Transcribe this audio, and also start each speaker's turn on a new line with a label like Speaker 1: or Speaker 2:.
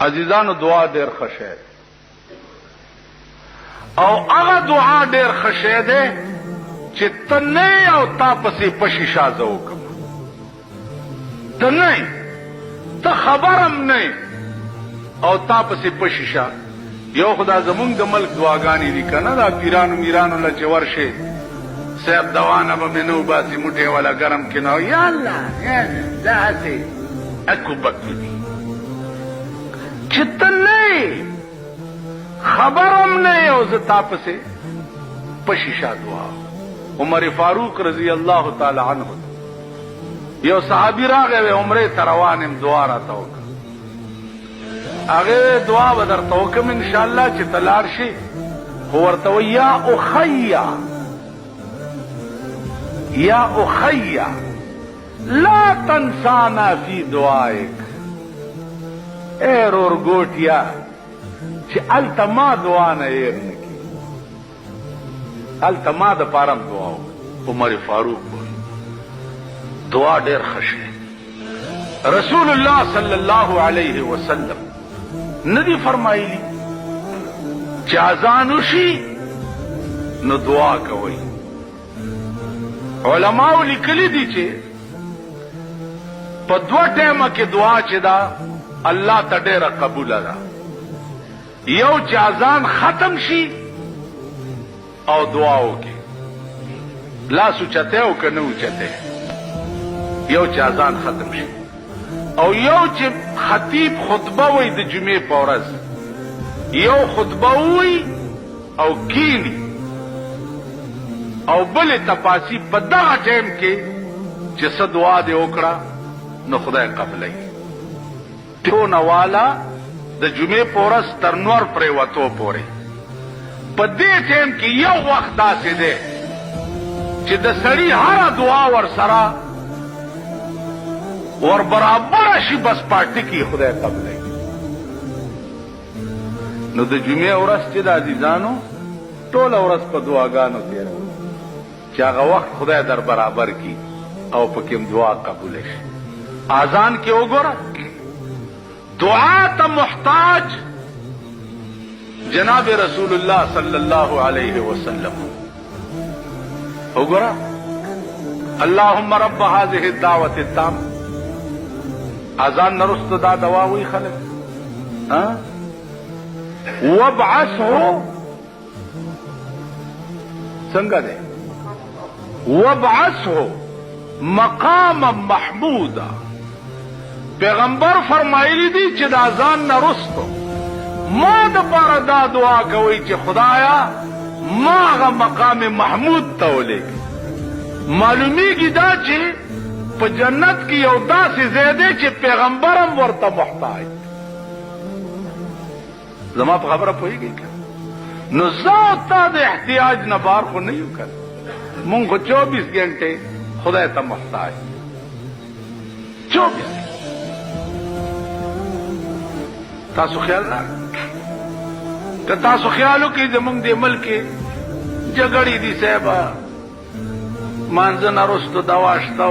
Speaker 1: عزیزانو دعا ډیر خشه او هغه دعا ډیر خشه ده چې ته نه او تا پسې پشي شازه وکم ته نه ته خبرم نه او تا پسې پشي شا یو خدا زمونږ د ملک دعاګانې دي کنه دا پیرانو میرانو له چې ورشه صاحب دوانه به منو باسي موټه والا ګرم کینو یا الله داسې اکو بکو دي چې ته نه خبرم نه او زه تا پسې پشي شا دعا عمر فاروق رضی اللہ تعالی عنہ یو صحابی راغی عمره تروانم دعا را توک هغه دعا بدر توکم ان شاء الله چې تلار شي هو ورته یا اخیا یا اخیا لا تنسانا فی دعائک اے رورګوټیا چې التما دعا نه یې نکی التما د پارم دعا عمر فاروق دعا ډیر خشه رسول الله صلی الله علیه وسلم ندی فرمایلی چې اذان وشي نو دعا کوي علماء لیکلي دي چې په دوه ټیمه کې دعا چې دا الله ته ډیره قبول ده یو چې اذان ختم شي او دعا وکي لاس اوچته او کنه اوچته یو چې اذان ختم شي او یو چې خطیب خطبه وای د جمعې په ورځ یو خطبه وای او کینی او بل تپاسی په دغه ټیم کې چې څه دعا دې وکړه نو خدای قبلای ټونه والا د جمعې په ورځ تر نور پرې وته پورې په دې ټیم کې یو وخت داسې دی چې د سړي هر دعا ور سره ور برابر شي بس پاتې کې خدای قبلای نو د جمعې ورځ چې د عزیزانو ټول ورځ په دعاګانو تیرو چې هغه وخت خدای در برابر کی او پکې دعا قبول شي اذان کې وګوره دعا ته محتاج جناب رسول الله صلی الله علیه وسلم وګوره اللهم رب هذه الدعوه التامه اذان نرست دا دوا وی خلق وابعثه څنګه ده وابعثه مقاما محمودا پیغمبر فرمایلی دی چې د اذان نرستو ما د پاره دا دعا کوي چې خدایا ما هغه مقام محمود ته ولېږي معلومیږي دا چې په جنت کې یو داسې ځای دی چې پیغمبرم ورته محتاج زما په خبره پوهېږئ که نو زه تا د احتیاج نه بار خو نه یو کړ مونږ خو 24 ګنټې خدای ته محتاج 24 تاسو خیال راکړئ که تاسو خیال وکړئ زمونږ دې ملک کې جګړې دي صاحبه مانځه نه رستو دوا شته